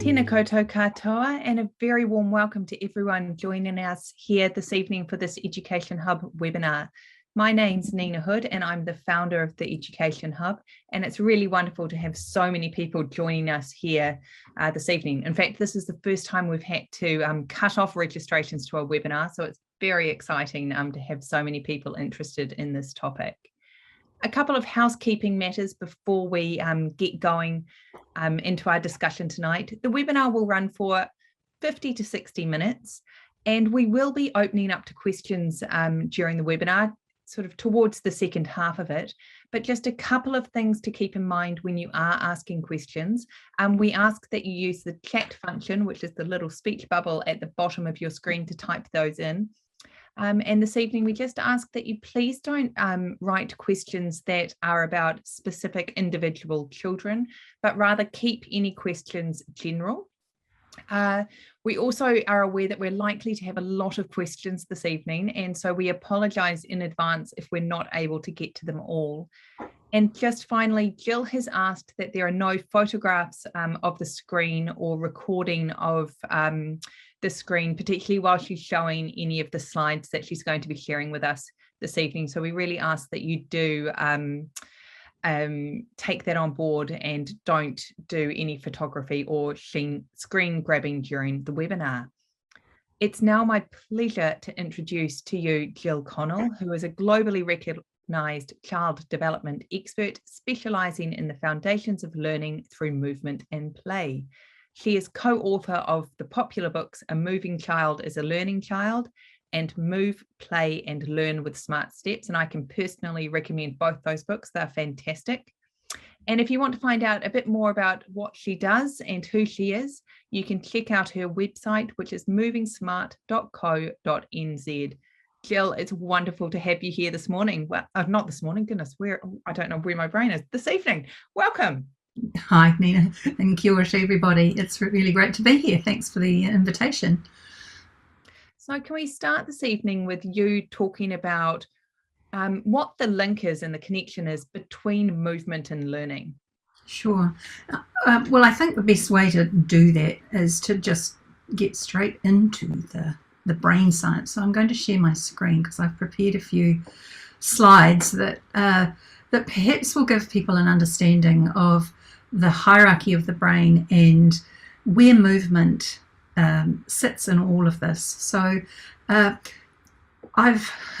Tēnā koutou katoa, and a very warm welcome to everyone joining us here this evening for this Education Hub webinar. My name's Nina Hood and I'm the founder of the Education Hub, and it's really wonderful to have so many people joining us here this evening. In fact, this is the first time we've had to cut off registrations to a webinar, so it's very exciting to have so many people interested in this topic. A couple of housekeeping matters before we get going into our discussion tonight. The webinar will run for 50 to 60 minutes, and we will be opening up to questions during the webinar, sort of towards the second half of it. But just a couple of things to keep in mind when you are asking questions. We ask that you use the chat function, which is the little speech bubble at the bottom of your screen, to type those in. And this evening, we just ask that you please don't write questions that are about specific individual children, but rather keep any questions general. We also are aware that we're likely to have a lot of questions this evening, and so we apologise in advance if we're not able to get to them all. And just finally, Jill has asked that there are no photographs of the screen or recording of the screen, particularly while she's showing any of the slides that she's going to be sharing with us this evening. So we really ask that you do take that on board and don't do any photography or screen grabbing during the webinar. It's now my pleasure to introduce to you Gill Connell, who is a globally recognised child development expert specialising in the foundations of learning through movement and play. She is co-author of the popular books A Moving Child is a Learning Child and Move, Play and Learn with Smart Steps. And I can personally recommend both those books. They're fantastic. And if you want to find out a bit more about what she does and who she is, you can check out her website, which is movingsmart.co.nz. Jill, it's wonderful to have you here this morning. Well, not this morning, goodness, I don't know where my brain is. This evening. Welcome. Hi, Nina, and kia ora to everybody. It's really great to be here. Thanks for the invitation. So can we start this evening with you talking about what the link is and the connection is between movement and learning? Sure. Well, I think the best way to do that is to just get straight into the brain science. So I'm going to share my screen because I've prepared a few slides that perhaps will give people an understanding of the hierarchy of the brain and where movement sits in all of this. So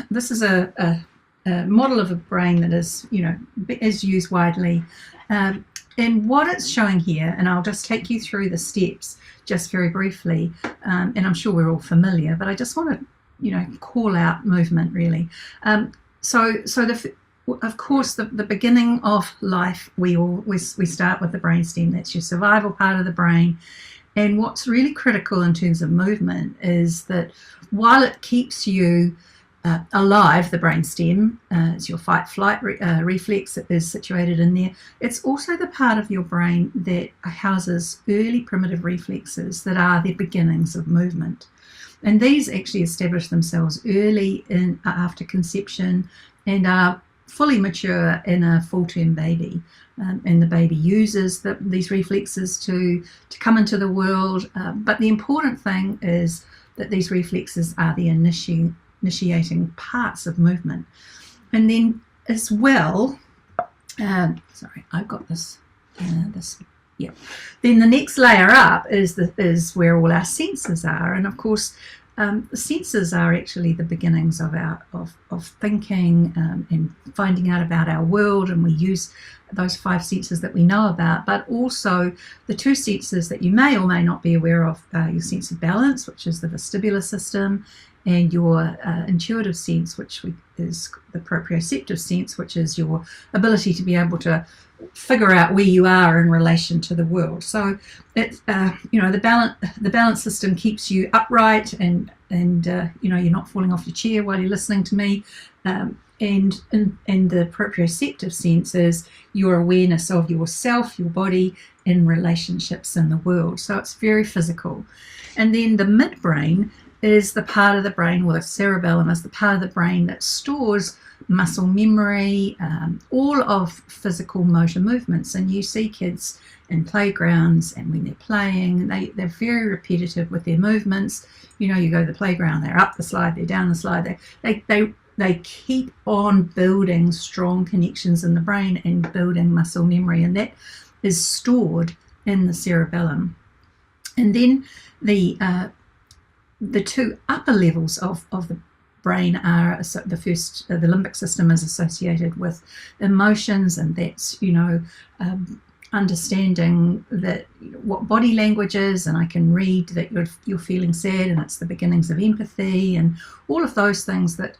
this is a model of a brain that is used widely, and what it's showing here, and I'll just take you through the steps just very briefly, and I'm sure we're all familiar, but I just want to call out movement really. Of course, the beginning of life, we start with the brainstem. That's your survival part of the brain. And what's really critical in terms of movement is that while it keeps you alive, the brainstem, it's your fight-flight reflex that is situated in there. It's also the part of your brain that houses early primitive reflexes that are the beginnings of movement. And these actually establish themselves early after conception and are fully mature in a full-term baby, and the baby uses these reflexes to come into the world, but the important thing is that these reflexes are the initiating parts of movement. And then as well, sorry, I've got this, yeah. Then the next layer up is where all our senses are, and of course the senses are actually the beginnings of thinking and finding out about our world, and we use those 5 senses that we know about, but also the 2 senses that you may or may not be aware of, your sense of balance, which is the vestibular system, and your intuitive sense, which is the proprioceptive sense, which is your ability to be able to figure out where you are in relation to the world. So it's the balance system keeps you upright, and you're not falling off your chair while you're listening to me. And the proprioceptive sense is your awareness of yourself, your body, in relationships in the world. So it's very physical. And then the midbrain is the part of the brain, or the cerebellum is the part of the brain that stores muscle memory, all of physical motor movements. And you see kids in playgrounds, and when they're playing, they're very repetitive with their movements. You know, you go to the playground, they're up the slide, they're down the slide, they keep on building strong connections in the brain and building muscle memory, and that is stored in the cerebellum. And then the two upper levels of the brain are the first, the limbic system is associated with emotions, and that's, you know, understanding that what body language is, and I can read that you're feeling sad, and it's the beginnings of empathy, and all of those things that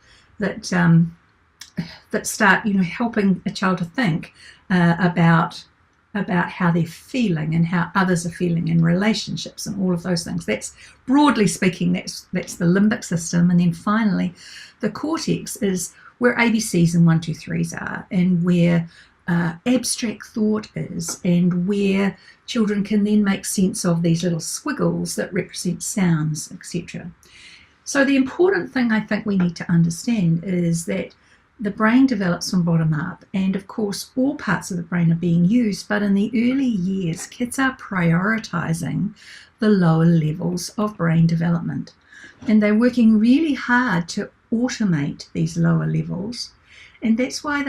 start, you know, helping a child to think about how they're feeling and how others are feeling in relationships and all of those things. That's, broadly speaking, that's the limbic system. And then finally, the cortex is where ABCs and 1, 2, 3s are, and where abstract thought is, and where children can then make sense of these little squiggles that represent sounds, etc. So the important thing I think we need to understand is that the brain develops from bottom up, and of course all parts of the brain are being used, but in the early years kids are prioritizing the lower levels of brain development, and they're working really hard to automate these lower levels, and that's why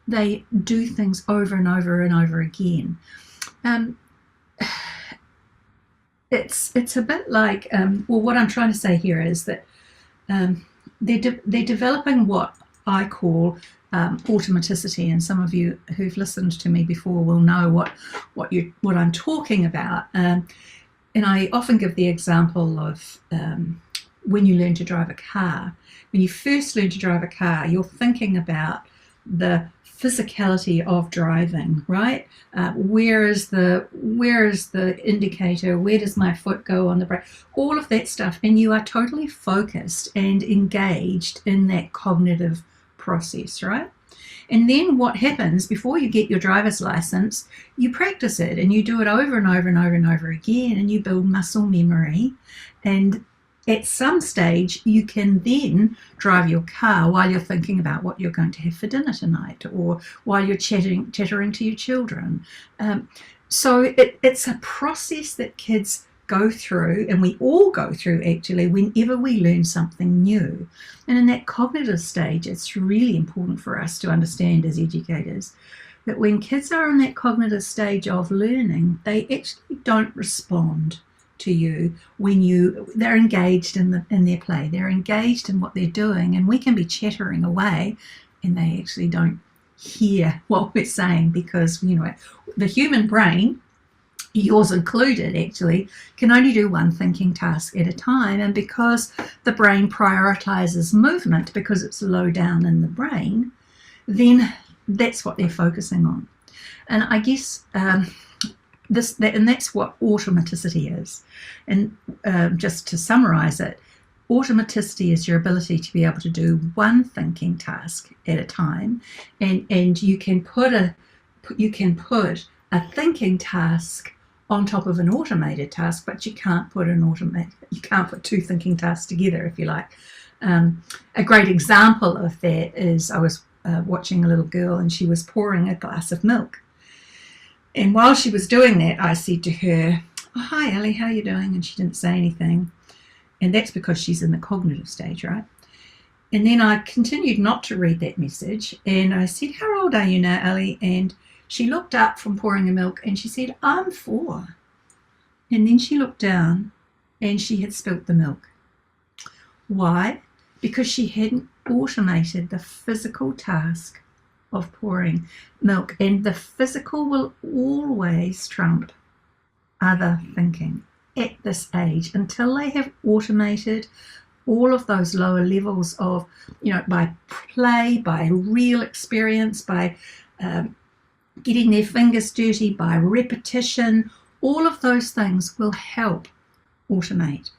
they do things over and over and over again. It's a bit like, well, what I'm trying to say here is that they're developing what I call automaticity, and some of you who've listened to me before will know what I'm talking about. And I often give the example of when you learn to drive a car. When you first learn to drive a car, you're thinking about the physicality of driving, right? Where is the indicator? Where does my foot go on the brake? All of that stuff, and you are totally focused and engaged in that cognitive process, right? And then what happens before you get your driver's license, you practice it, and you do it over and over and over and over again, and you build muscle memory, and at some stage you can then drive your car while you're thinking about what you're going to have for dinner tonight, or while you're chattering to your children. So it's a process that kids go through, and we all go through actually, whenever we learn something new. And in that cognitive stage, it's really important for us to understand as educators that when kids are in that cognitive stage of learning, they actually don't respond to you when they're engaged in their play. They're engaged in what they're doing, and we can be chattering away and they actually don't hear what we're saying, because, you know, the human brain, yours included actually, can only do one thinking task at a time, and because the brain prioritizes movement because it's low down in the brain, then that's what they're focusing on. And I guess that's what automaticity is. And just to summarize it, automaticity is your ability to be able to do one thinking task at a time, and you can put a thinking task on top of an automated task, but you can't put two thinking tasks together, if you like. A great example of that is I was watching a little girl, and she was pouring a glass of milk. And while she was doing that, I said to her, "Oh, hi, Ellie, how are you doing?" And she didn't say anything. And that's because she's in the cognitive stage, right? And then I continued not to read that message. And I said, "How old are you now, Ellie?" And she looked up from pouring the milk and she said, "I'm 4. And then she looked down and she had spilt the milk. Why? Because she hadn't automated the physical task of pouring milk. And the physical will always trump other thinking at this age until they have automated all of those lower levels of, you know, by play, by real experience, by getting their fingers dirty, by repetition. All of those things will help automate.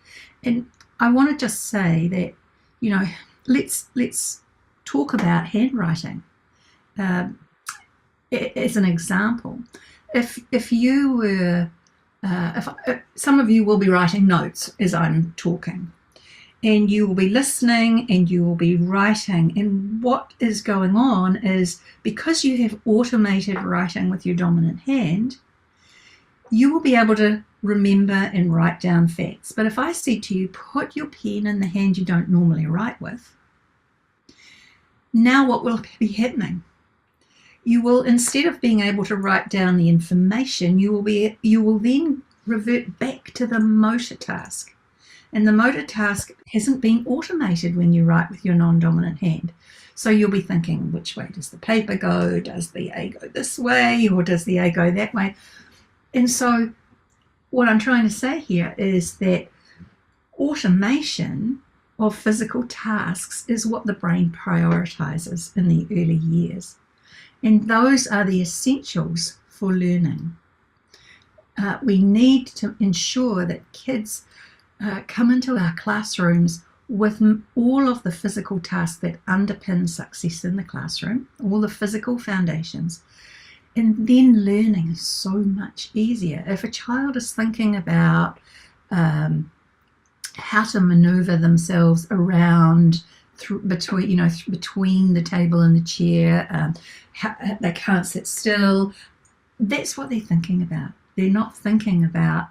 And I want to just say that, you know, let's talk about handwriting as an example. If you were, if some of you will be writing notes as I'm talking, and you will be listening and you will be writing. And what is going on is, because you have automated writing with your dominant hand, you will be able to remember and write down facts. But if I said to you, put your pen in the hand you don't normally write with, now what will be happening? You will, instead of being able to write down the information, you will then revert back to the motor task. And the motor task hasn't been automated when you write with your non-dominant hand. So you'll be thinking, which way does the paper go? Does the A go this way, or does the A go that way? And so what I'm trying to say here is that automation of physical tasks is what the brain prioritizes in the early years. And those are the essentials for learning. We need to ensure that kids come into our classrooms with all of the physical tasks that underpin success in the classroom, all the physical foundations. And then learning is so much easier. If a child is thinking about how to maneuver themselves around between the table and the chair, they can't sit still, that's what they're thinking about. They're not thinking about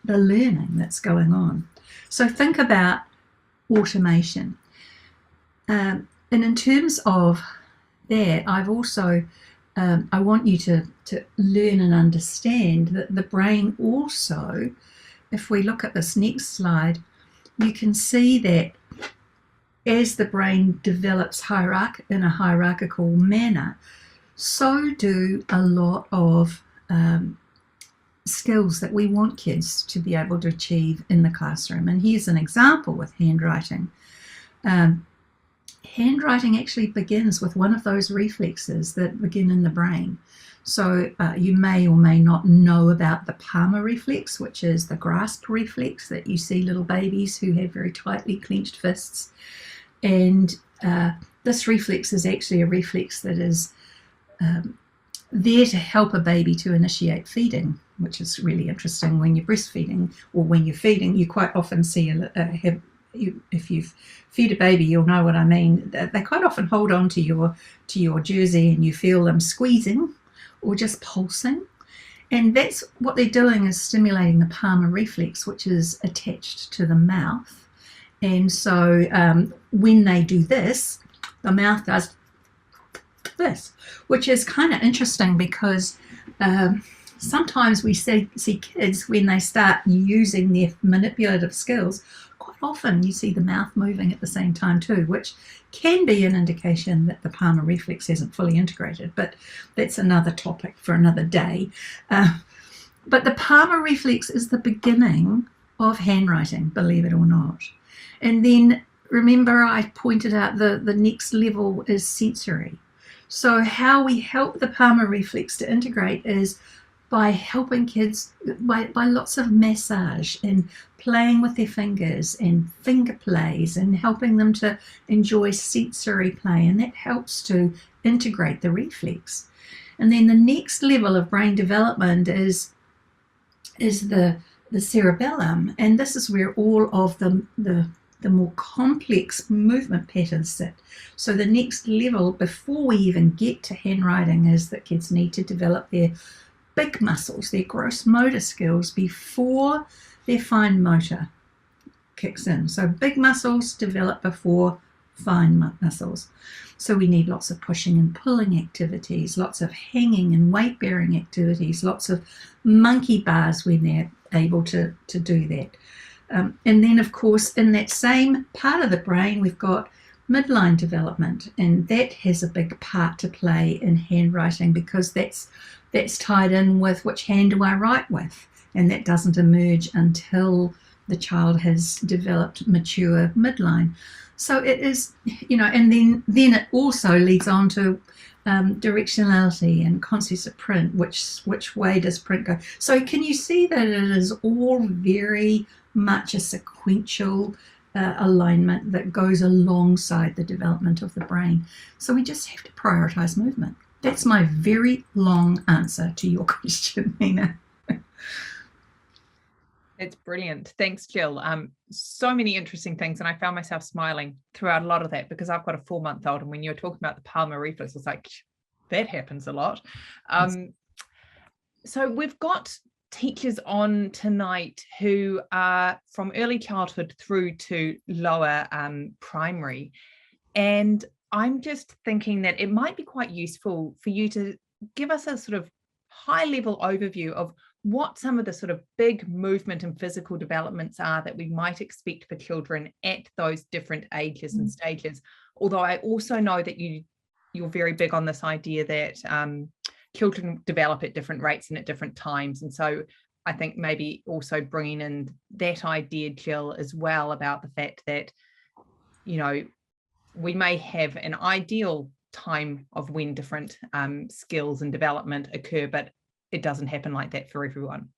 the learning that's going on. So think about automation. And in terms of that, I've also I want you to learn and understand that the brain also, if we look at this next slide, you can see that as the brain develops in a hierarchical manner, so do a lot of skills that we want kids to be able to achieve in the classroom. And here's an example with handwriting. Handwriting actually begins with one of those reflexes that begin in the brain. So you may or may not know about the palmar reflex, which is the grasp reflex that you see little babies who have very tightly clenched fists. And this reflex is actually a reflex that is there to help a baby to initiate feeding, which is really interesting. When you're breastfeeding or when you're feeding, you quite often see if you've fed a baby, you'll know what I mean. They quite often hold on to your jersey and you feel them squeezing or just pulsing. And that's what they're doing, is stimulating the palmar reflex, which is attached to the mouth. And so when they do this, the mouth does this, which is kind of interesting because sometimes we see kids, when they start using their manipulative skills, quite often you see the mouth moving at the same time too, which can be an indication that the palmar reflex hasn't fully integrated, but that's another topic for another day. But the palmar reflex is the beginning of handwriting, believe it or not. And then remember, I pointed out the next level is sensory. So how we help the palmar reflex to integrate is by helping kids by lots of massage and playing with their fingers and finger plays and helping them to enjoy sensory play, and that helps to integrate the reflex. And then the next level of brain development is the cerebellum, and this is where all of the more complex movement patterns sit. So the next level before we even get to handwriting is that kids need to develop their big muscles, their gross motor skills, before their fine motor kicks in. So big muscles develop before fine muscles. So we need lots of pushing and pulling activities, lots of hanging and weight bearing activities, lots of monkey bars when they're able to do that. And then of course in that same part of the brain we've got midline development, and that has a big part to play in handwriting because that's tied in with which hand do I write with, and that doesn't emerge until the child has developed mature midline. So it is, and then it also leads on to directionality and concepts of print, which way does print go. So can you see that it is all very much a sequential alignment that goes alongside the development of the brain. So we just have to prioritize movement. That's my very long answer to your question, Nina. It's brilliant. Thanks, Jill. So many interesting things. And I found myself smiling throughout a lot of that because I've got a 4-month-old. And when you're talking about the palmar reflex, it's like, that happens a lot. So we've got teachers on tonight who are from early childhood through to lower primary. And I'm just thinking that it might be quite useful for you to give us a sort of high level overview of what some of the sort of big movement and physical developments are that we might expect for children at those different ages and stages. Although I also know that you're very big on this idea that children develop at different rates and at different times. And so I think maybe also bringing in that idea, Jill, as well, about the fact that, you know, we may have an ideal time of when different skills and development occur, but it doesn't happen like that for everyone.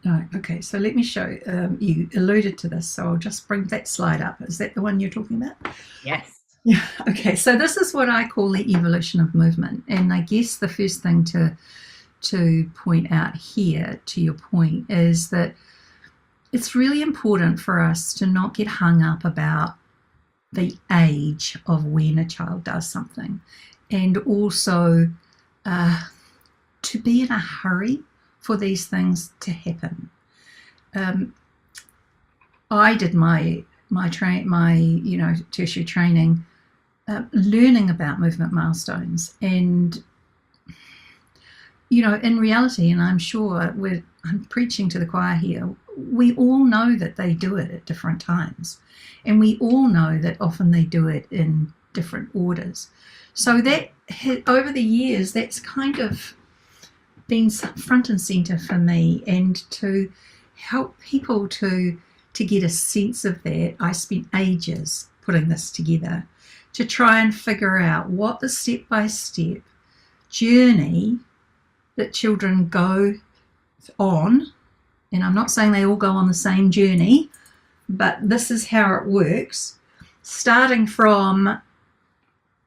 No, okay, so let me show, you alluded to this, so I'll just bring that slide up. Is that the one you're talking about? Yes. Yeah, okay, so this is what I call the evolution of movement. And I guess the first thing to point out here, to your point, is that it's really important for us to not get hung up about the age of when a child does something, and also to be in a hurry for these things to happen. I did my tertiary training learning about movement milestones, and in reality, and I'm sure I'm preaching to the choir here, we all know that they do it at different times, and we all know that often they do it in different orders. So that over the years, that's kind of been front and center for me, and to help people to get a sense of that, I spent ages putting this together to try and figure out what the step-by-step journey that children go on. And I'm not saying they all go on the same journey, but this is how it works, starting from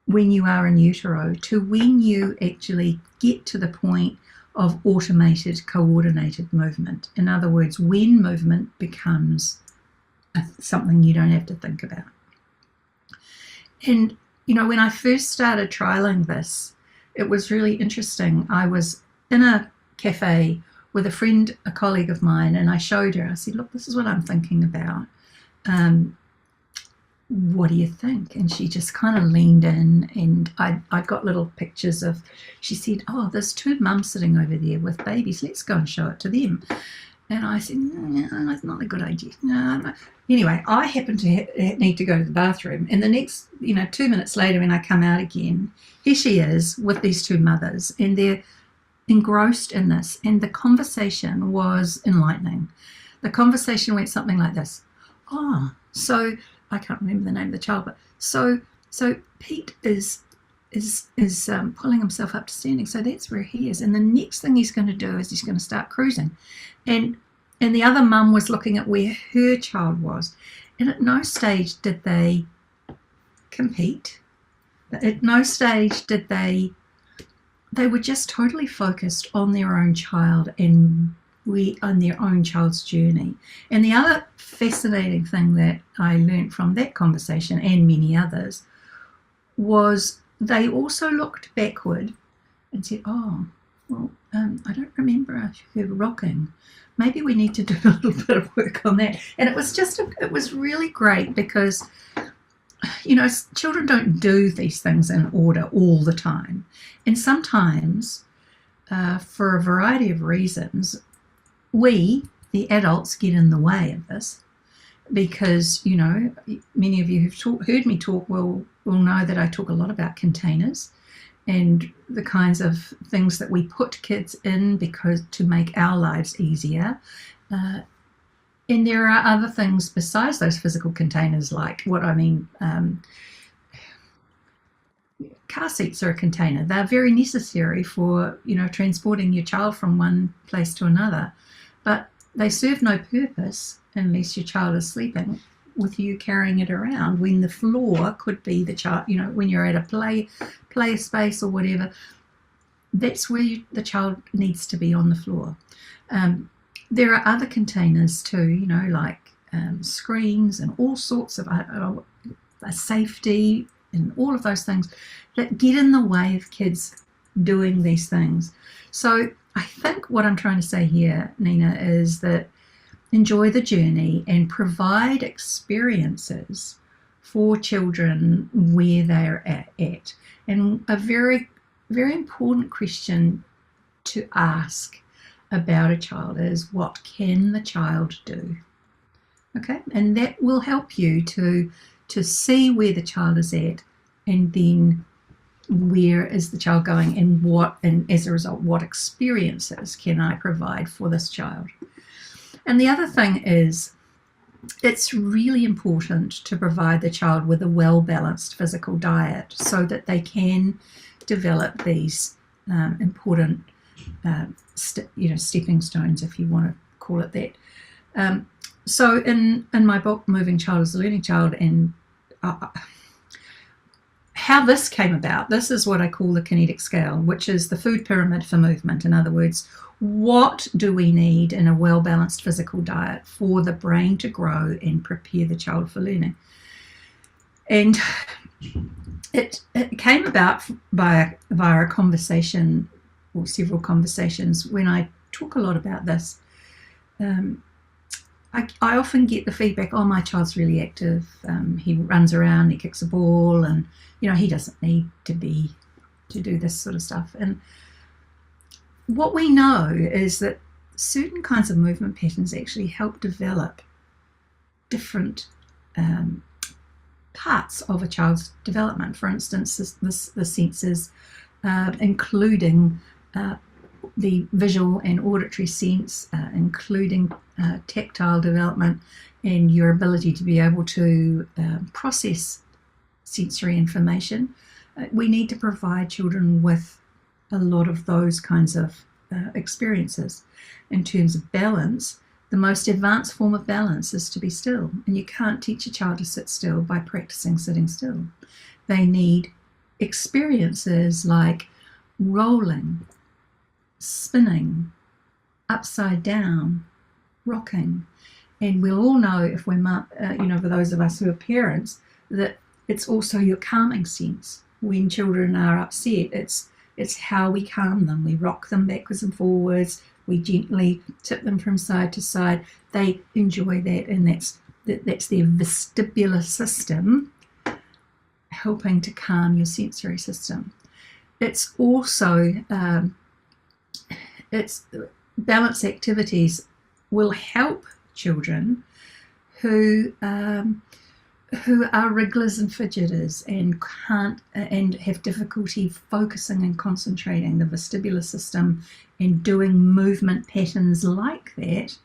when you are in utero to when you actually get to the point of automated, coordinated movement. In other words, when movement becomes something you don't have to think about. And, when I first started trialing this, it was really interesting. I was in a cafe with a friend, a colleague of mine, and I showed her. I said, look, this is what I'm thinking about. What do you think? And she just kind of leaned in, and I got little pictures of, she said, oh, there's 2 mums sitting over there with babies. Let's go and show it to them. And I said, no, that's not a good idea. No. Anyway, I happened to need to go to the bathroom. And the next, 2 minutes later, when I come out again, here she is with these 2 mothers, and they're engrossed in this. And the conversation was enlightening. The conversation went something like this. Oh, so I can't remember the name of the child, but so Pete is pulling himself up to standing. So that's where he is. And the next thing he's going to do is he's going to start cruising. And the other mum was looking at where her child was. And at no stage did they compete. At no stage did they were just totally focused on their own child and on their own child's journey. And the other fascinating thing that I learned from that conversation, and many others, was they also looked backward and said, oh, well, I don't remember her rocking. Maybe we need to do a little bit of work on that. And it was really great because, children don't do these things in order all the time. And sometimes, for a variety of reasons, we, the adults, get in the way of this because, many of you who've heard me talk will know that I talk a lot about containers and the kinds of things that we put kids in to make our lives easier. And there are other things besides those physical containers, like car seats are a container. They're very necessary for, transporting your child from one place to another. But they serve no purpose unless your child is sleeping with you carrying it around, when the floor could be the child, when you're at a play space or whatever, that's where the child needs to be, on the floor. There are other containers too, you know, like screens and all sorts of safety and all of those things that get in the way of kids doing these things. So I think what I'm trying to say here, Nina, is that enjoy the journey and provide experiences for children where they're at. And a very, very important question to ask about a child is, what can the child do? Okay, and that will help you to see where the child is at, and then where is the child going, and as a result, what experiences can I provide for this child? And the other thing is, it's really important to provide the child with a well-balanced physical diet so that they can develop these important stepping stones, if you want to call it that. So in my book, Moving Child as a Learning Child, and how this came about, this is what I call the Kinetic scale, which is the food pyramid for movement. In other words, what do we need in a well-balanced physical diet for the brain to grow and prepare the child for learning? And it came about via a conversation, or several conversations. When I talk a lot about this, I often get the feedback, oh, my child's really active, he runs around, he kicks a ball, and he doesn't need to do this sort of stuff. And what we know is that certain kinds of movement patterns actually help develop different parts of a child's development. For instance, the senses, including the visual and auditory sense, including tactile development, and your ability to be able to process sensory information. We need to provide children with a lot of those kinds of experiences. In terms of balance, the most advanced form of balance is to be still, and you can't teach a child to sit still by practicing sitting still. They need experiences like rolling, spinning, upside down, rocking. And we'll all know, if we're for those of us who are parents, that it's also your calming sense. When children are upset, it's how we calm them. We rock them backwards and forwards. We gently tip them from side to side. They enjoy that, and that's their vestibular system helping to calm your sensory system. It's also balance activities will help children who are wrigglers and fidgeters and have difficulty focusing and concentrating. The vestibular system and doing movement patterns like that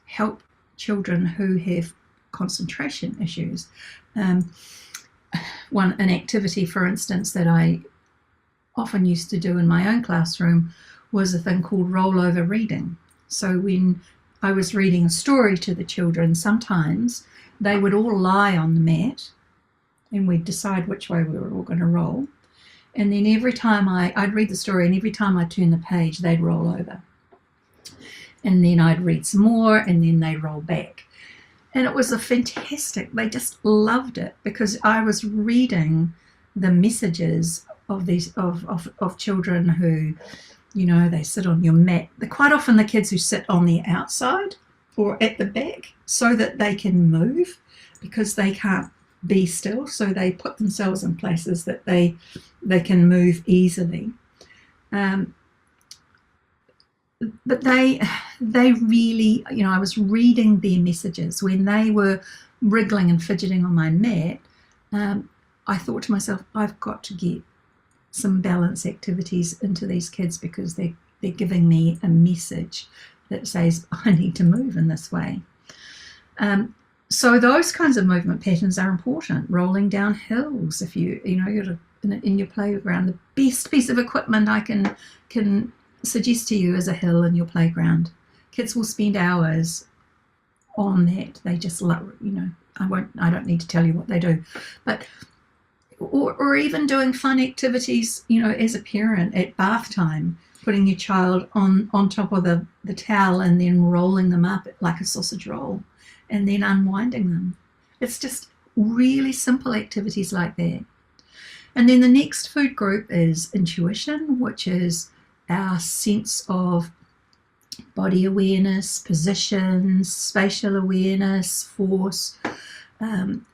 help children who have concentration issues. An activity, for instance, that I often used to do in my own classroom was a thing called rollover reading. So when I was reading a story to the children, sometimes they would all lie on the mat and we'd decide which way we were all going to roll. And then every time I'd read the story, and every time I turned the page, they'd roll over. And then I'd read some more, and then they'd roll back. And it was fantastic. They just loved it, because I was reading the messages of children who, they sit on your mat. They're quite often the kids who sit on the outside or at the back so that they can move, because they can't be still. So they put themselves in places that they can move easily. But they really, I was reading their messages when they were wriggling and fidgeting on my mat. I thought to myself, I've got to get some balance activities into these kids, because they're giving me a message that says I need to move in this way. So those kinds of movement patterns are important. Rolling down hills, if you're in your playground, the best piece of equipment I can suggest to you is a hill in your playground. Kids will spend hours on that. They just love, I don't need to tell you what they do, but or even doing fun activities, as a parent at bath time. putting your child on top of the towel and then rolling them up like a sausage roll and then unwinding them. It's just really simple activities like that. And then the next food group is intuition, which is our sense of body awareness, position, spatial awareness, force.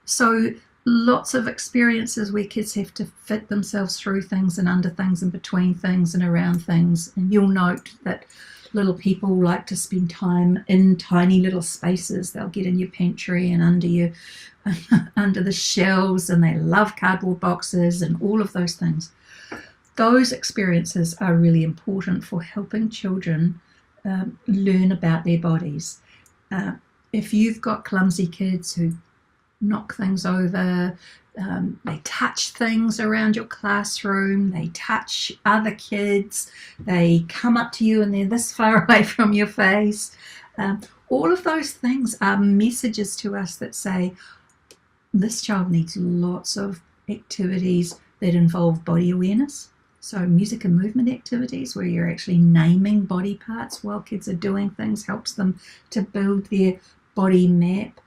So lots of experiences where kids have to fit themselves through things and under things and between things and around things. And you'll note that little people like to spend time in tiny little spaces. They'll get in your pantry and under the shelves, and they love cardboard boxes and all of those things. Those experiences are really important for helping children learn about their bodies. If you've got clumsy kids who knock things over, they touch things around your classroom, they touch other kids, they come up to you and they're this far away from your face. All of those things are messages to us that say, this child needs lots of activities that involve body awareness. So music and movement activities where you're actually naming body parts while kids are doing things helps them to build their body map.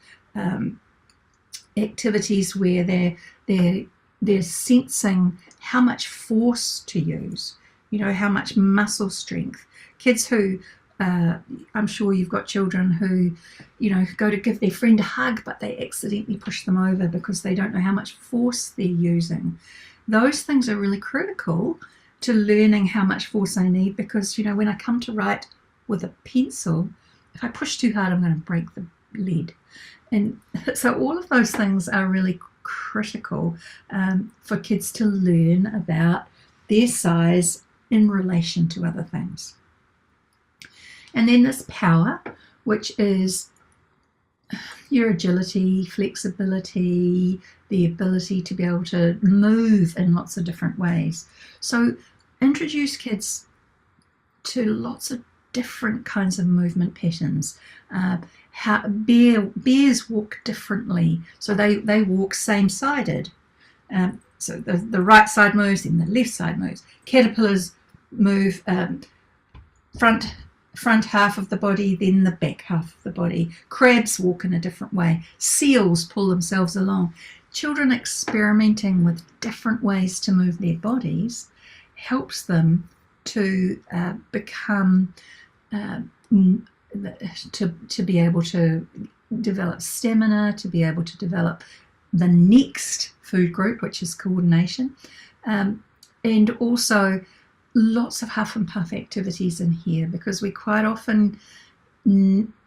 Activities where they're sensing how much force to use, how much muscle strength. Kids who, I'm sure you've got children who, go to give their friend a hug, but they accidentally push them over because they don't know how much force they're using. Those things are really critical to learning how much force I need, because, when I come to write with a pencil, if I push too hard, I'm going to break the lead. And so all of those things are really critical for kids to learn about their size in relation to other things. And then this power, which is your agility, flexibility, the ability to be able to move in lots of different ways. So introduce kids to lots of different kinds of movement patterns. How bears walk differently, so they walk same-sided. So the right side moves, then the left side moves. Caterpillars move front half of the body, then the back half of the body. Crabs walk in a different way. Seals pull themselves along. Children experimenting with different ways to move their bodies helps them to become to be able to develop stamina, to be able to develop the next food group, which is coordination, and also lots of huff and puff activities in here, because we quite often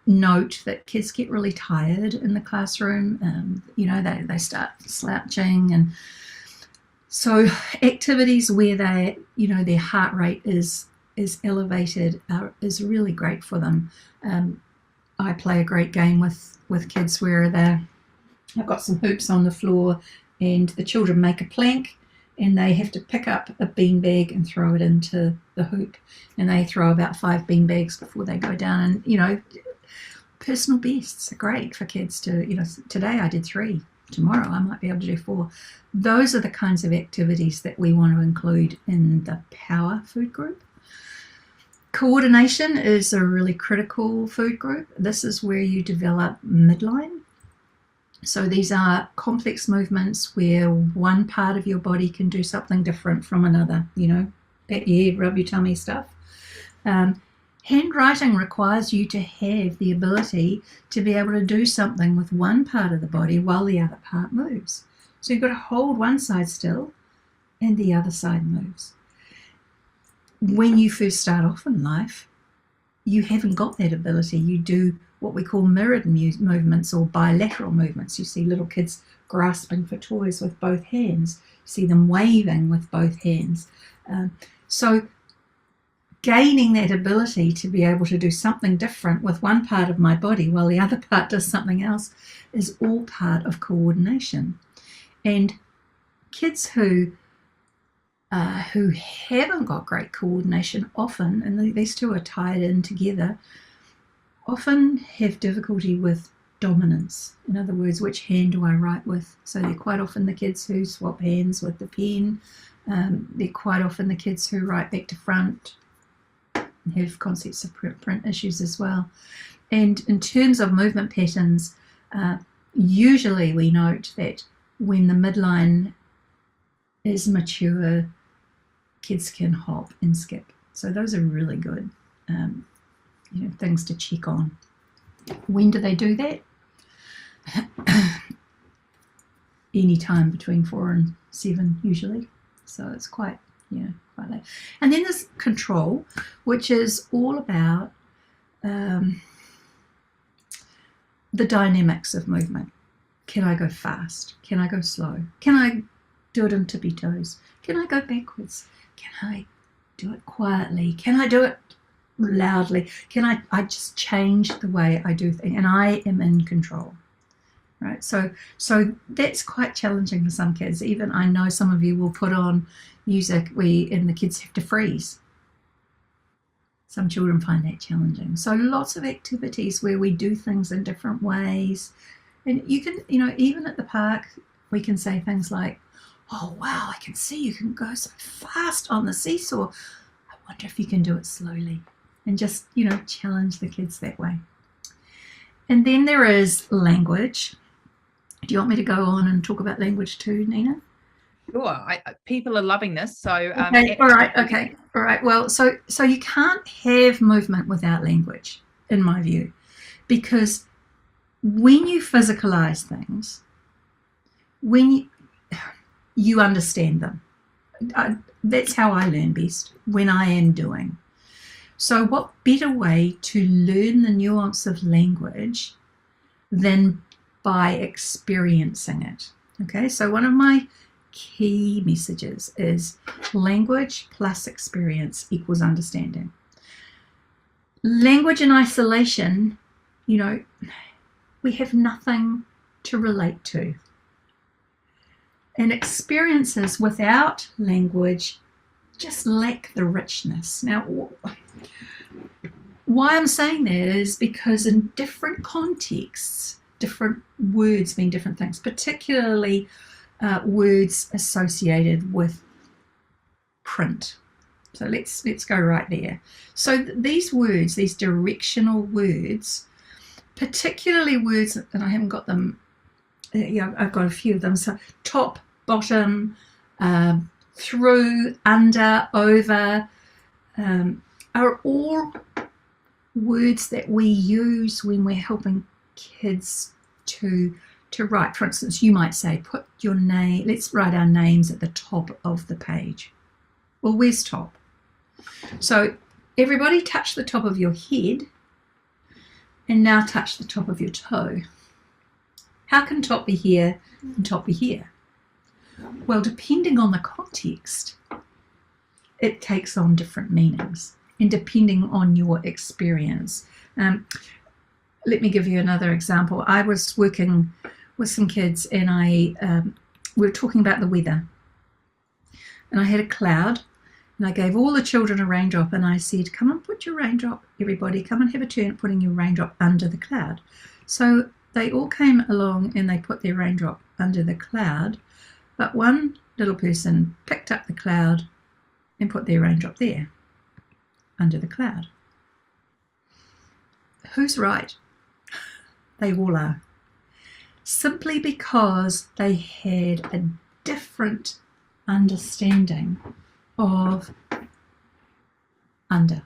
note that kids get really tired in the classroom. They start slouching, and so activities where their heart rate is elevated is really great for them. I play a great game with kids where I've got some hoops on the floor, and the children make a plank, and they have to pick up a beanbag and throw it into the hoop, and they throw about 5 beanbags before they go down. And personal bests are great for kids to, today I did 3, tomorrow I might be able to do 4. Those are the kinds of activities that we want to include in the power food group. Coordination is a really critical food group. This is where you develop midline. So these are complex movements where one part of your body can do something different from another, pat your head, rub your tummy stuff. Handwriting requires you to have the ability to be able to do something with one part of the body while the other part moves. So you've got to hold one side still and the other side moves. When you first start off in life, you haven't got that ability. You do what we call mirrored movements or bilateral movements. You see little kids grasping for toys with both hands. You see them waving with both hands. So gaining that ability to be able to do something different with one part of my body while the other part does something else is all part of coordination. And kids who haven't got great coordination often, and these two are tied in together, often have difficulty with dominance. In other words, which hand do I write with? So they're quite often the kids who swap hands with the pen. They're quite often the kids who write back to front, have concepts of print issues as well. And in terms of movement patterns, usually we note that when the midline is mature, kids can hop and skip. So those are really good things to check on. When do they do that? Any time between 4 and 7 usually. So it's quite late. And then there's control, which is all about the dynamics of movement. Can I go fast? Can I go slow? Can I do it in tippy toes? Can I go backwards? Can I do it quietly? Can I do it loudly? Can I just change the way I do things? And I am in control. Right, so that's quite challenging for some kids. Even I know some of you will put on music and the kids have to freeze. Some children find that challenging. So lots of activities where we do things in different ways. And you can, even at the park, we can say things like, oh, wow, I can see you can go so fast on the seesaw. I wonder if you can do it slowly. And just, challenge the kids that way. And then there is language. Do you want me to go on and talk about language too, Nina? Sure. People are loving this. So okay. All right. Well, so you can't have movement without language, in my view, because when you physicalize things, when you understand them, that's how I learn best, when I am doing. So what better way to learn the nuance of language than by experiencing it? Okay, so one of my key messages is language plus experience equals understanding. Language in isolation, we have nothing to relate to. And experiences without language just lack the richness. Now, why I'm saying that is because in different contexts, different words mean different things, particularly words associated with print. So let's go right there. So these words, these directional words, particularly words, and I haven't got them, I've got a few of them. So top, bottom, through, under, over, are all words that we use when we're helping kids to write. For instance, you might say, put your name, let's write our names at the top of the page. Well, where's top? So everybody touch the top of your head and now touch the top of your toe. How can top be here and top be here? Well, depending on the context, it takes on different meanings, and depending on your experience. Let me give you another example. I was working with some kids and we were talking about the weather. And I had a cloud and I gave all the children a raindrop and I said, come and put your raindrop, everybody, come and have a turn at putting your raindrop under the cloud. So they all came along and they put their raindrop under the cloud, but one little person picked up the cloud and put their raindrop there, under the cloud. Who's right? They all are. Simply because they had a different understanding of under,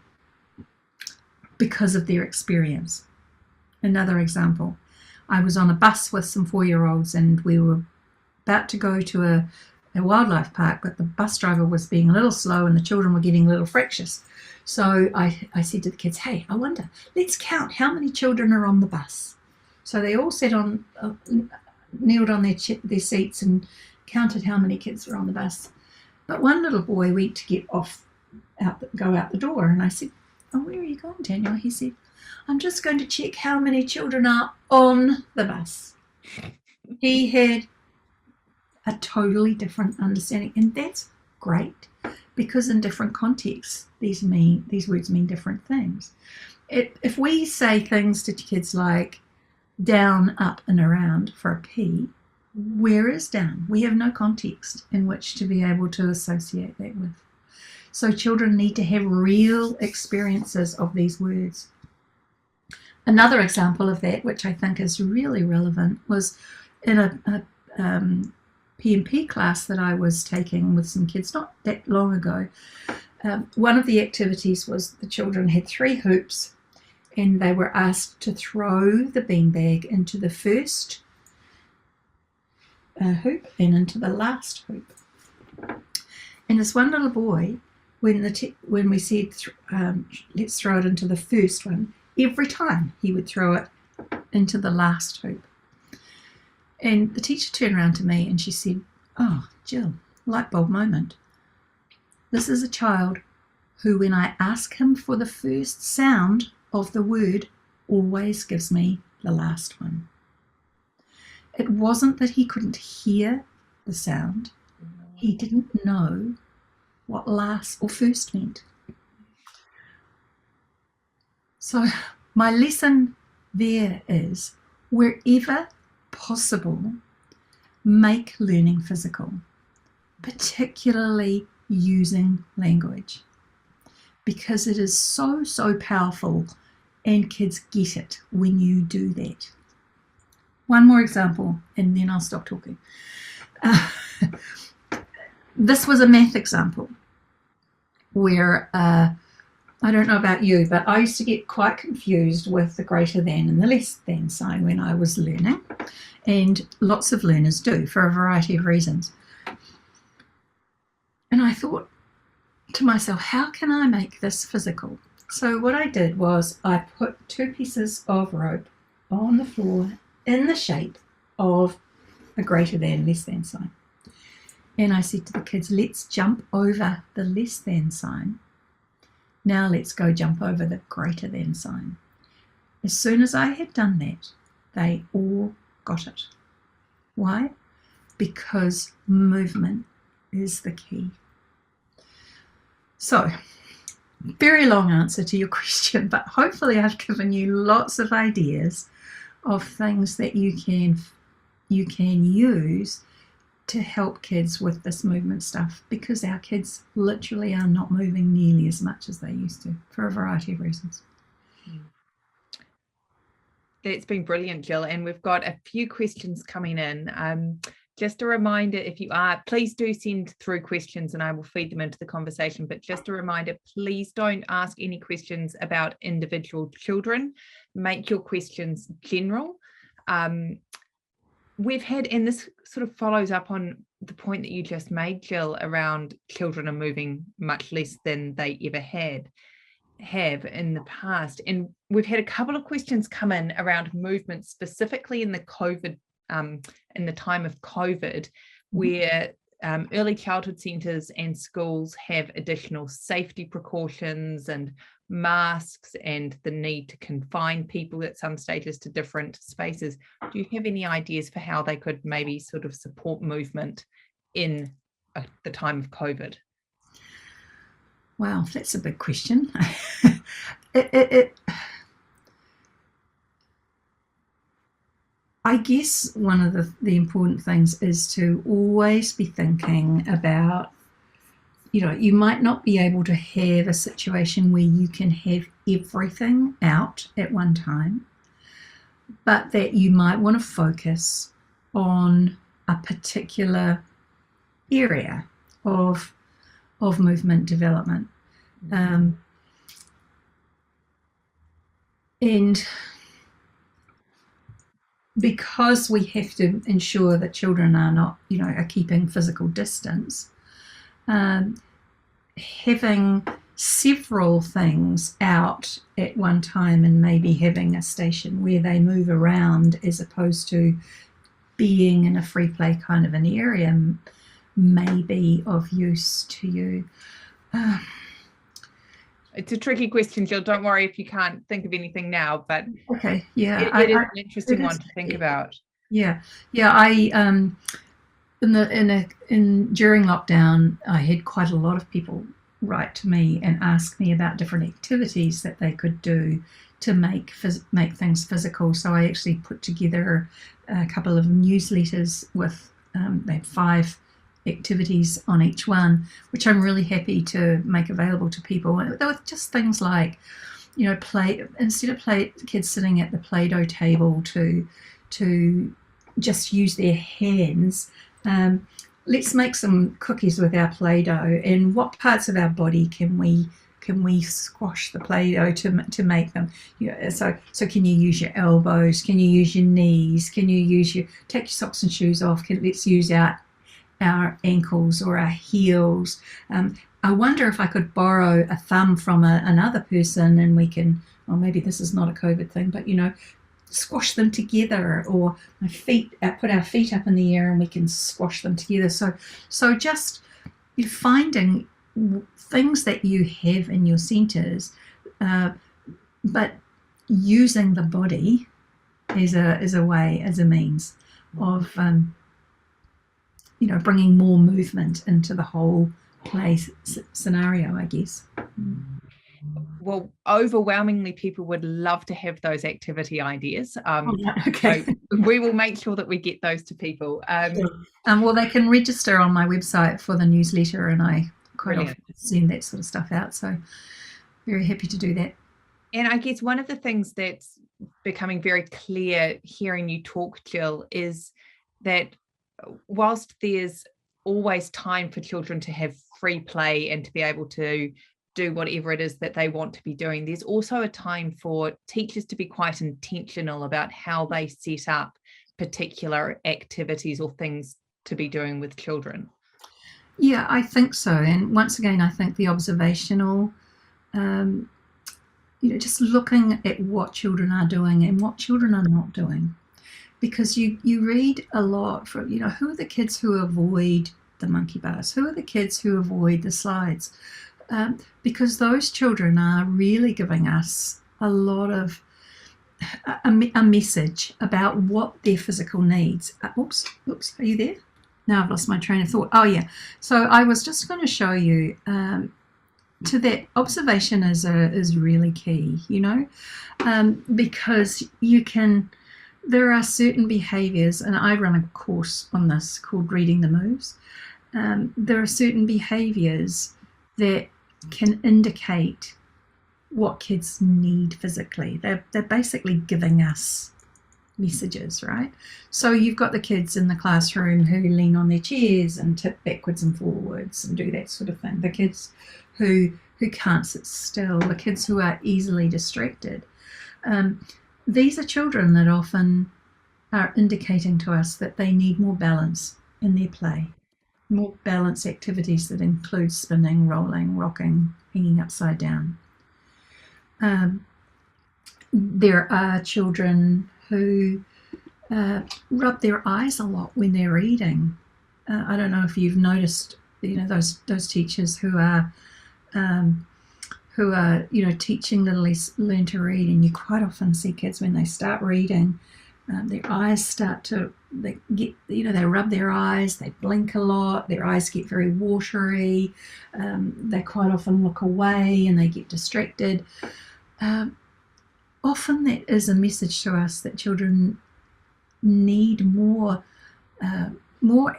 because of their experience. Another example, I was on a bus with some 4-year-olds and we were about to go to a wildlife park, but the bus driver was being a little slow and the children were getting a little fractious. So I said to the kids, hey, I wonder, let's count how many children are on the bus. So they all sat on, kneeled on their seats and counted how many kids were on the bus. But one little boy went to get off, go out the door, and I said, oh, where are you going, Daniel? He said, I'm just going to check how many children are on the bus. He had a totally different understanding, and that's great, because in different contexts, these words mean different things. If we say things to kids like down, up, and around for a P, where is down? We have no context in which to be able to associate that with. So children need to have real experiences of these words. Another example of that, which I think is really relevant, was in a P&P class that I was taking with some kids not that long ago. One of the activities was the children had 3 hoops, and they were asked to throw the beanbag into the first hoop and into the last hoop. And this one little boy, when we said let's throw it into the first one, every time he would throw it into the last hoop. And the teacher turned around to me and she said, "Oh, Jill, light bulb moment. This is a child who, when I ask him for the first sound of the word, always gives me the last one." It wasn't that he couldn't hear the sound. He didn't know what last or first meant. So my lesson there is, wherever possible, make learning physical, particularly using language, because it is so powerful and kids get it when you do that. One more example and then I'll stop talking. This was a math example where I don't know about you, but I used to get quite confused with the greater than and the less than sign when I was learning, and lots of learners do for a variety of reasons. And I thought to myself, how can I make this physical? So what I did was I put 2 pieces of rope on the floor in the shape of a greater than, less than sign. And I said to the kids, let's jump over the less than sign. Now let's go jump over the greater than sign. As soon as I had done that, they all got it. Why? Because movement is the key. So, very long answer to your question, but hopefully I've given you lots of ideas of things that you can use to help kids with this movement stuff, because our kids literally are not moving nearly as much as they used to for a variety of reasons. It's been brilliant, Jill, and we've got a few questions coming in. Just a reminder, if you are, please do send through questions and I will feed them into the conversation, but just a reminder, please don't ask any questions about individual children. Make your questions general. We've had, and this sort of follows up on the point that you just made, Jill, around children are moving much less than they ever have in the past. And we've had a couple of questions come in around movement, specifically in the COVID, in the time of COVID, where early childhood centres and schools have additional safety precautions and masks and the need to confine people at some stages to different spaces. Do you have any ideas for how they could maybe sort of support movement in the time of COVID? Wow, that's a big question. I guess one of the important things is to always be thinking about, you might not be able to have a situation where you can have everything out at one time, but that you might want to focus on a particular area of movement development. And because we have to ensure that children are not, are keeping physical distance, having several things out at one time and maybe having a station where they move around as opposed to being in a free play kind of an area may be of use to you. It's a tricky question, Jill. Don't worry if you can't think of anything now, but okay, yeah, it is an interesting one to think about. Yeah. I during lockdown, I had quite a lot of people write to me and ask me about different activities that they could do to make things physical. So I actually put together a couple of newsletters with they had 5 activities on each one, which I'm really happy to make available to people. And there were just things like, instead of kids sitting at the Play-Doh table to just use their hands, let's make some cookies with our Play-Doh. And what parts of our body can we squash the Play-Doh to make them? So can you use your elbows? Can you use your knees? Can you take your socks and shoes off? Let's use our ankles or our heels. I wonder if I could borrow a thumb from another person, and we can, or maybe this is not a COVID thing, but squash them together, or my feet, put our feet up in the air and we can squash them together. So just finding things that you have in your centres, but using the body as a means of bringing more movement into the whole play scenario, I guess. Well, overwhelmingly, people would love to have those activity ideas. Okay. So we will make sure that we get those to people. Sure. Well, they can register on my website for the newsletter, and I quite often send that sort of stuff out. So very happy to do that. And I guess one of the things that's becoming very clear hearing you talk, Gill, is that whilst there's always time for children to have free play and to be able to do whatever it is that they want to be doing, there's also a time for teachers to be quite intentional about how they set up particular activities or things to be doing with children. Yeah, I think so. And once again, I think the observational, just looking at what children are doing and what children are not doing. Because you read a lot from, who are the kids who avoid the monkey bars? Who are the kids who avoid the slides? Because those children are really giving us a lot of a message about what their physical needs. Oops, are you there? Now I've lost my train of thought. Oh yeah. So I was just going to show you to that observation is really key, because there are certain behaviours, and I run a course on this called Reading the Moves. There are certain behaviours that can indicate what kids need physically. They're basically giving us messages, right? So you've got the kids in the classroom who lean on their chairs and tip backwards and forwards and do that sort of thing. The kids who can't sit still, the kids who are easily distracted. These are children that often are indicating to us that they need more balance in their play, more balance activities that include spinning, rolling, rocking, hanging upside down. There are children who rub their eyes a lot when they're reading. I don't know if you've noticed, those teachers who are teaching littlies learn to read, and you quite often see kids when they start reading, their eyes start to, they rub their eyes, they blink a lot, their eyes get very watery, they quite often look away and they get distracted. Often that is a message to us that children need more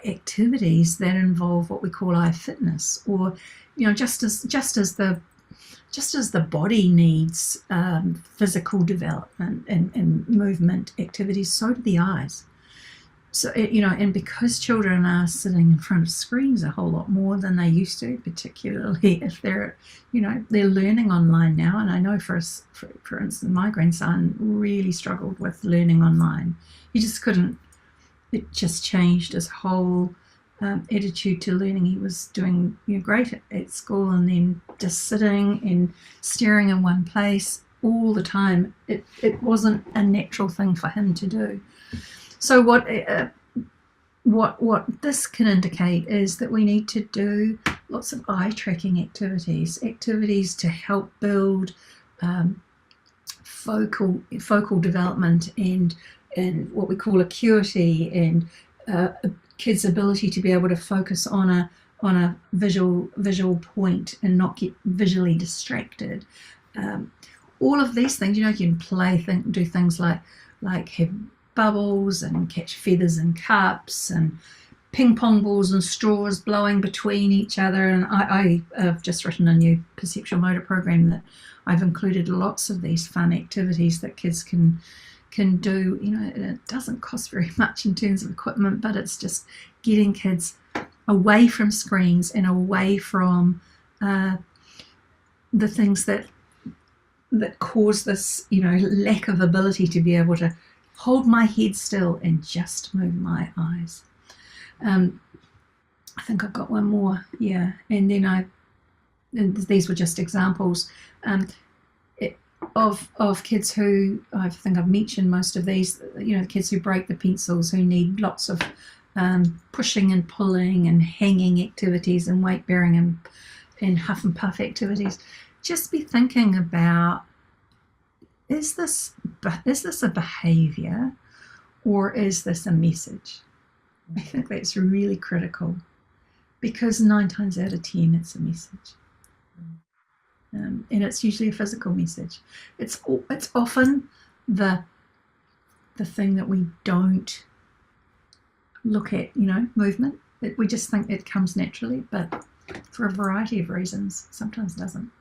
activities that involve what we call eye fitness, or just as the body needs physical development and movement activities, so do the eyes. So, and because children are sitting in front of screens a whole lot more than they used to, particularly if they're learning online now. And I know for instance, my grandson really struggled with learning online. He just couldn't, it just changed his whole attitude to learning. He was doing great at school, and then just sitting and staring in one place all the time. It wasn't a natural thing for him to do. So what this can indicate is that we need to do lots of eye tracking activities to help build focal development and what we call acuity, and kids' ability to be able to focus on a visual point and not get visually distracted. All of these things, you can do things like have bubbles and catch feathers in cups, and ping pong balls and straws blowing between each other. And I have just written a new perceptual motor program that I've included lots of these fun activities that kids can do. It doesn't cost very much in terms of equipment, but it's just getting kids away from screens and away from the things that cause this, lack of ability to be able to hold my head still and just move my eyes. I think I've got one more, yeah. And then these were just examples of kids who, I think I've mentioned most of these, the kids who break the pencils, who need lots of pushing and pulling and hanging activities and weight bearing and huff and puff activities. Just be thinking about, is this a behavior or is this a message? I think that's really critical, because 9 times out of 10 it's a message, and it's usually a physical message. It's often the thing that we don't look at, movement. We just think it comes naturally, but for a variety of reasons, sometimes doesn't.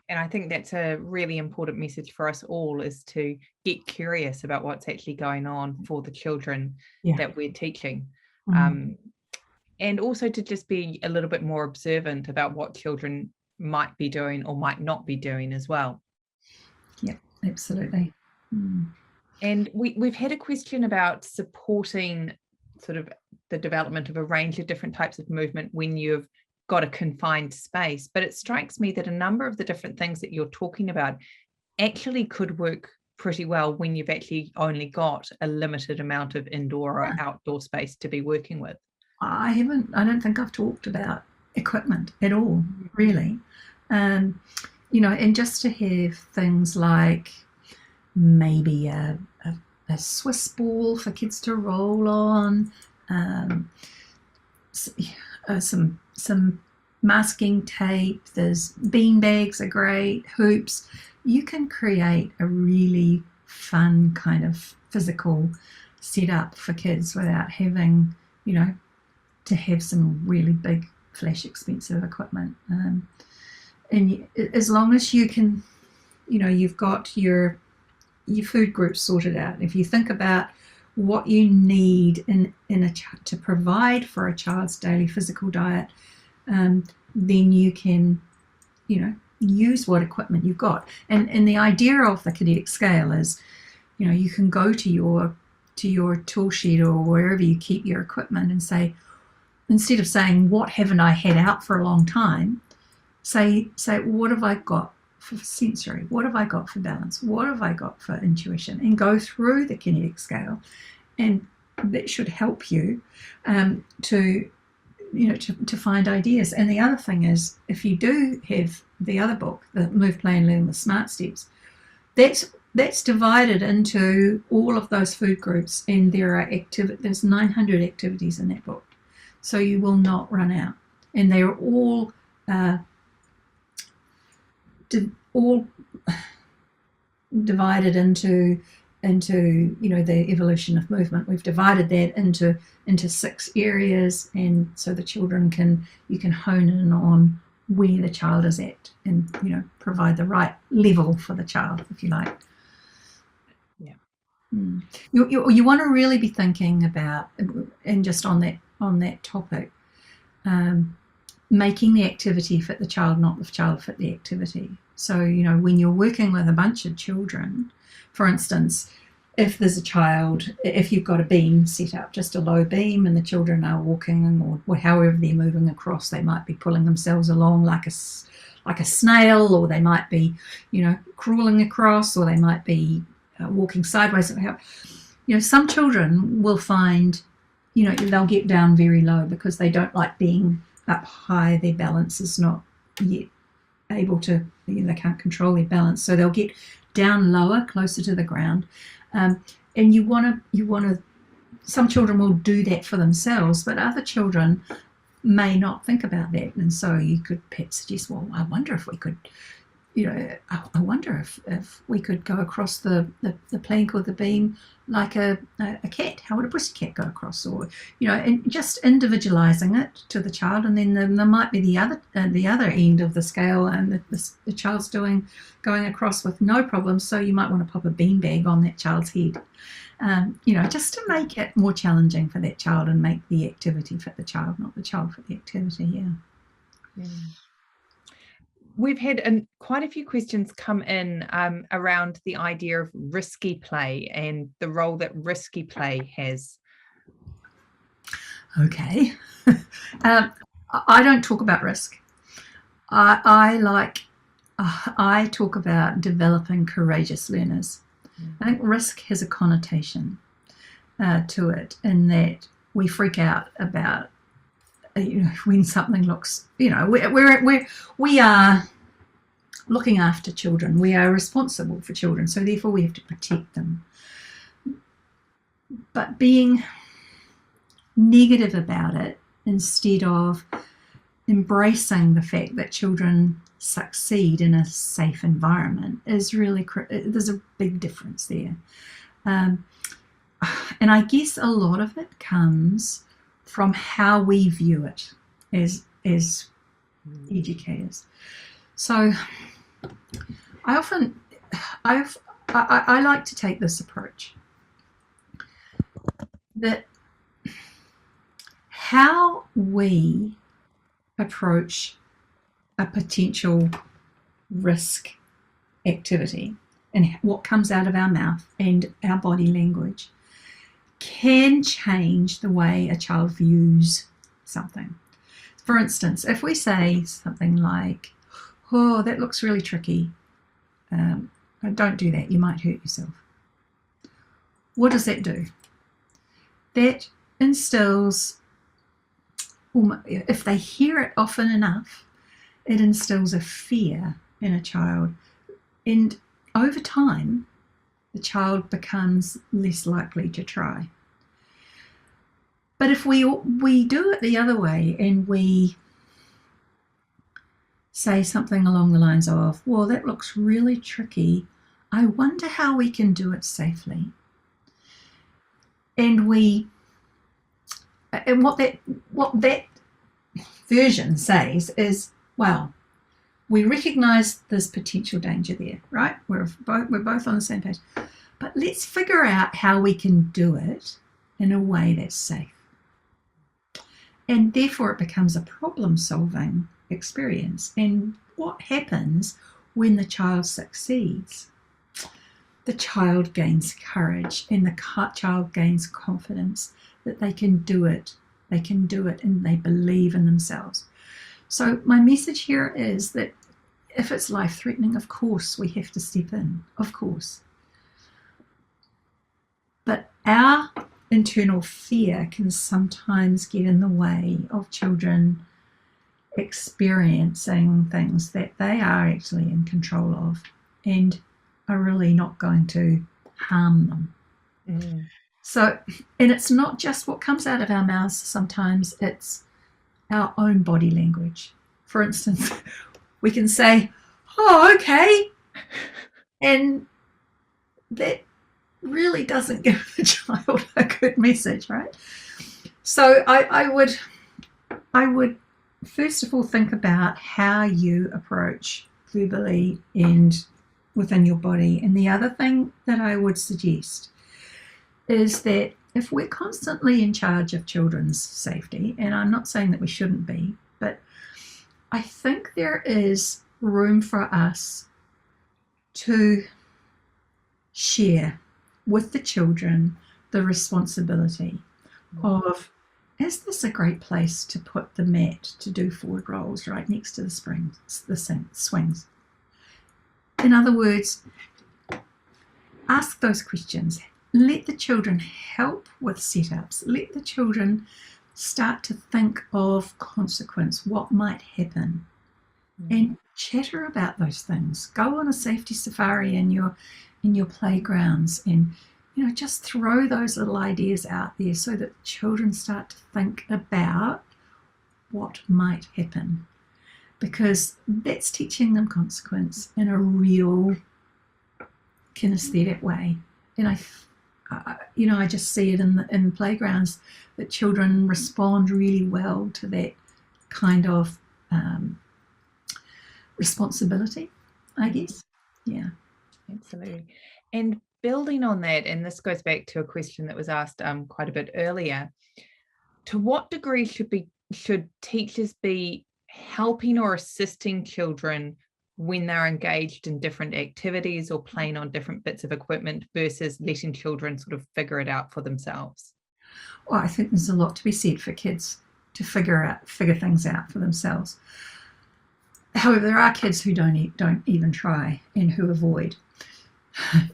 And I think that's a really important message for us all, is to get curious about what's actually going on for the children that we're teaching. And also to just be a little bit more observant about what children might be doing or might not be doing as well. Yeah, absolutely. And we've had a question about supporting sort of the development of a range of different types of movement when you've got a confined space, but it strikes me that a number of the different things that you're talking about actually could work pretty well when you've actually only got a limited amount of indoor or outdoor space to be working with. I don't think I've talked about equipment at all, really. And just to have things like maybe a Swiss ball for kids to roll on, some masking tape, there's bean bags are great, hoops. You can create a really fun kind of physical setup for kids without having, to have some really big, flash, expensive equipment. And as long as you can, you've got your food groups sorted out. If you think about what you need to provide for a child's daily physical diet, then you can, use what equipment you've got. And the idea of the kinetic scale is, you can go to your tool shed or wherever you keep your equipment and say, instead of saying, what haven't I had out for a long time, say what have I got for sensory? What have I got for balance? What have I got for intuition? And go through the kinetic scale, and that should help you to find ideas. And the other thing is, if you do have the other book, the Move, Play and Learn with Smart Steps, that's divided into all of those food groups, and there's 900 activities in that book, so you will not run out. And they're all divided into the evolution of movement. We've divided that into 6 areas, and so the children you can hone in on where the child is at, and provide the right level for the child, if you like. You want to really be thinking about, and just on that topic, making the activity fit the child, not the child fit the activity. So when you're working with a bunch of children, for instance, if you've got a beam set up, just a low beam, and the children are walking, or however they're moving across, they might be pulling themselves along like a snail, or they might be, crawling across, or they might be walking sideways. Some children will find, they'll get down very low because they don't like being up high. Their balance is not yet able to, they can't control their balance, so they'll get down lower, closer to the ground. And you want to. Some children will do that for themselves, but other children may not think about that, and so you could perhaps suggest, well, I wonder if we could, I wonder if we could go across the plank or the beam like a cat. How would a pussycat go across? Or, and just individualizing it to the child, and then there might be the other end of the scale, and the child's going across with no problem. So you might want to pop a beanbag on that child's head, just to make it more challenging for that child and make the activity fit the child, not the child fit the activity. Yeah. We've had quite a few questions come in around the idea of risky play and the role that risky play has. Okay. I don't talk about risk. I talk about developing courageous learners. I think risk has a connotation to it, in that we freak out about when something looks, we are looking after children. We are responsible for children, so therefore we have to protect them. But being negative about it instead of embracing the fact that children succeed in a safe environment is really, there's a big difference there. And I guess a lot of it comes from how we view it as educators. So I like to take this approach, that how we approach a potential risk activity and what comes out of our mouth and our body language can change the way a child views something. For instance, if we say something like, "Oh, that looks really tricky. Don't do that. You might hurt yourself." What does that do? That instills, if they hear it often enough, it instills a fear in a child. And over time, the child becomes less likely to try. But if we do it the other way, and we say something along the lines of, "Well, that looks really tricky. I wonder how we can do it safely." And what that version says is, well, we recognize there's potential danger there, right? We're both on the same page. But let's figure out how we can do it in a way that's safe. And therefore it becomes a problem-solving experience. And what happens when the child succeeds? The child gains courage, and the child gains confidence that they can do it. They can do it, and they believe in themselves. So my message here is that if it's life-threatening, of course we have to step in, of course. But our internal fear can sometimes get in the way of children experiencing things that they are actually in control of and are really not going to harm them. So, and it's not just what comes out of our mouths, sometimes it's our own body language. For instance, we can say, "Oh, okay," and that really doesn't give the child a good message, right? So I would first of all think about how you approach verbally and within your body. And the other thing that I would suggest is that if we're constantly in charge of children's safety, and I'm not saying that we shouldn't be, but I think there is room for us to share with the children the responsibility of, is this a great place to put the mat to do forward rolls right next to the swings? In other words, ask those questions. Let the children help with setups. Let the children start to think of consequence, what might happen, and chatter about those things. Go on a safety safari in your playgrounds, and just throw those little ideas out there so that children start to think about what might happen. because that's teaching them consequence in a real kinesthetic way. And I just see it in playgrounds that children respond really well to that kind of responsibility, I guess. Yeah, absolutely. And building on that, and this goes back to a question that was asked quite a bit earlier, to what degree should teachers be helping or assisting children when they're engaged in different activities or playing on different bits of equipment versus letting children sort of figure it out for themselves? Well, I think there's a lot to be said for kids to figure things out for themselves. However, there are kids who don't even try and who avoid.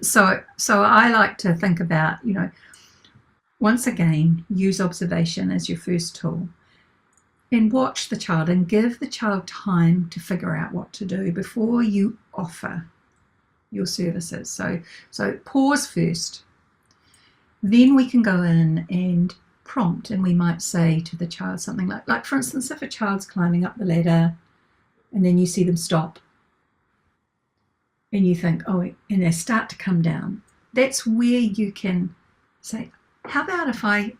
So I like to think about, once again, use observation as your first tool, and watch the child and give the child time to figure out what to do before you offer your services. So pause first. Then we can go in and prompt, and we might say to the child something like for instance, if a child's climbing up the ladder and then you see them stop and you think, oh, and they start to come down, that's where you can say, how about if I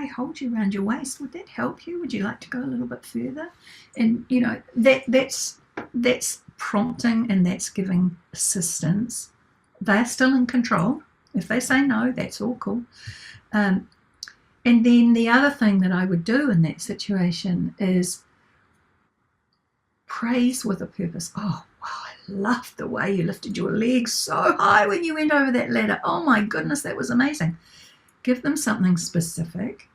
hold you around your waist? Would that help you? Would you like to go a little bit further? And that's prompting, and that's giving assistance. They're still in control. If they say no, that's all cool. And then the other thing that I would do in that situation is praise with a purpose. Oh, wow, I loved the way you lifted your legs so high when you went over that ladder. Oh my goodness, that was amazing. Give them something specific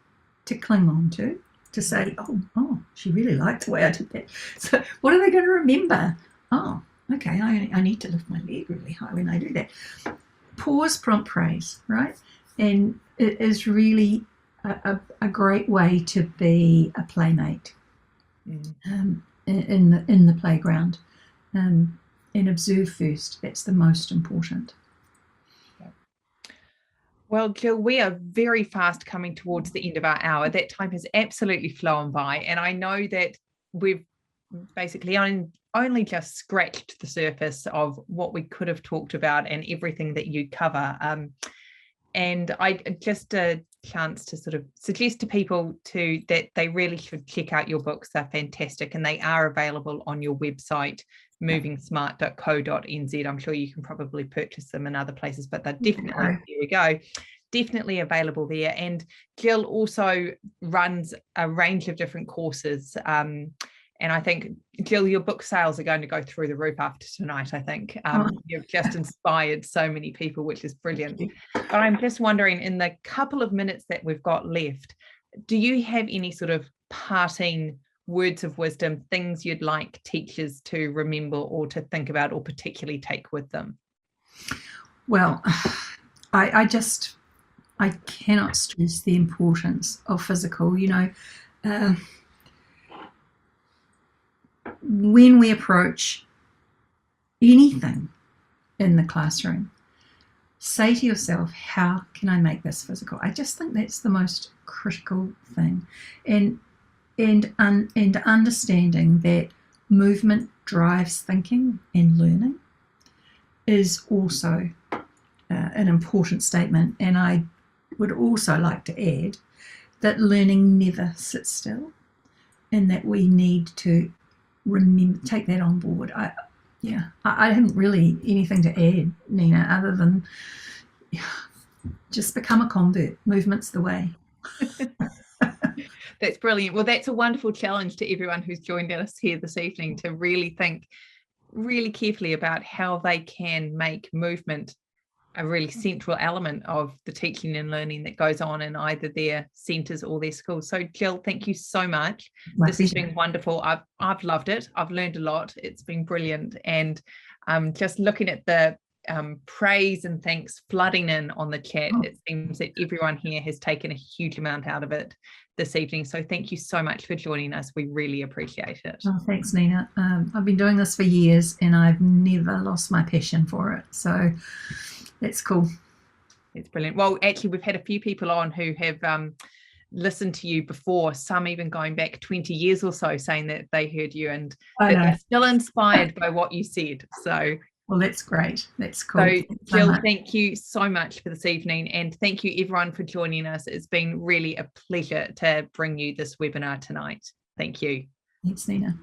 to cling on to say, oh, she really liked the way I did that. So what are they going to remember? Oh, okay, I need to lift my leg really high when I do that. Pause, prompt, praise, right? And it is really a great way to be a playmate in the playground, and observe first. That's the most important. Well, Gill, we are very fast coming towards the end of our hour. That time has absolutely flown by. And I know that we've basically only just scratched the surface of what we could have talked about and everything that you cover. And I just a chance to sort of suggest to people that they really should check out your books. They're fantastic, and they are available on your website, movingsmart.co.nz. I'm sure you can probably purchase them in other places, but they're definitely available there. And Gill also runs a range of different courses. And I think, Gill, your book sales are going to go through the roof after tonight, I think. You've just inspired so many people, which is brilliant. But I'm just wondering, in the couple of minutes that we've got left, do you have any sort of parting words of wisdom, things you'd like teachers to remember or to think about or particularly take with them? Well, I cannot stress the importance of physical. When we approach anything in the classroom, say to yourself, how can I make this physical? I just think that's the most critical thing. And understanding that movement drives thinking and learning is also an important statement. And I would also like to add that learning never sits still, and that we need to take that on board. I haven't really anything to add, Nina, other than just become a convert. Movement's the way. That's brilliant. Well, that's a wonderful challenge to everyone who's joined us here this evening, to really think really carefully about how they can make movement a really central element of the teaching and learning that goes on in either their centres or their schools. So, Gill, thank you so much. This has been wonderful. I've loved it. I've learned a lot. It's been brilliant. And just looking at the praise and thanks flooding in on the chat, it seems that everyone here has taken a huge amount out of it this evening. So thank you so much for joining us. We really appreciate it. Oh, thanks, Nina. I've been doing this for years and I've never lost my passion for it. So that's cool. It's brilliant. Well, actually, we've had a few people on who have listened to you before, some even going back 20 years or so, saying that they heard you and I that know. they're still inspired by what you said. So, well, that's great. That's cool. So, Gill, thank you so much for this evening, and thank you everyone for joining us. It's been really a pleasure to bring you this webinar tonight. Thank you. Thanks, Nina.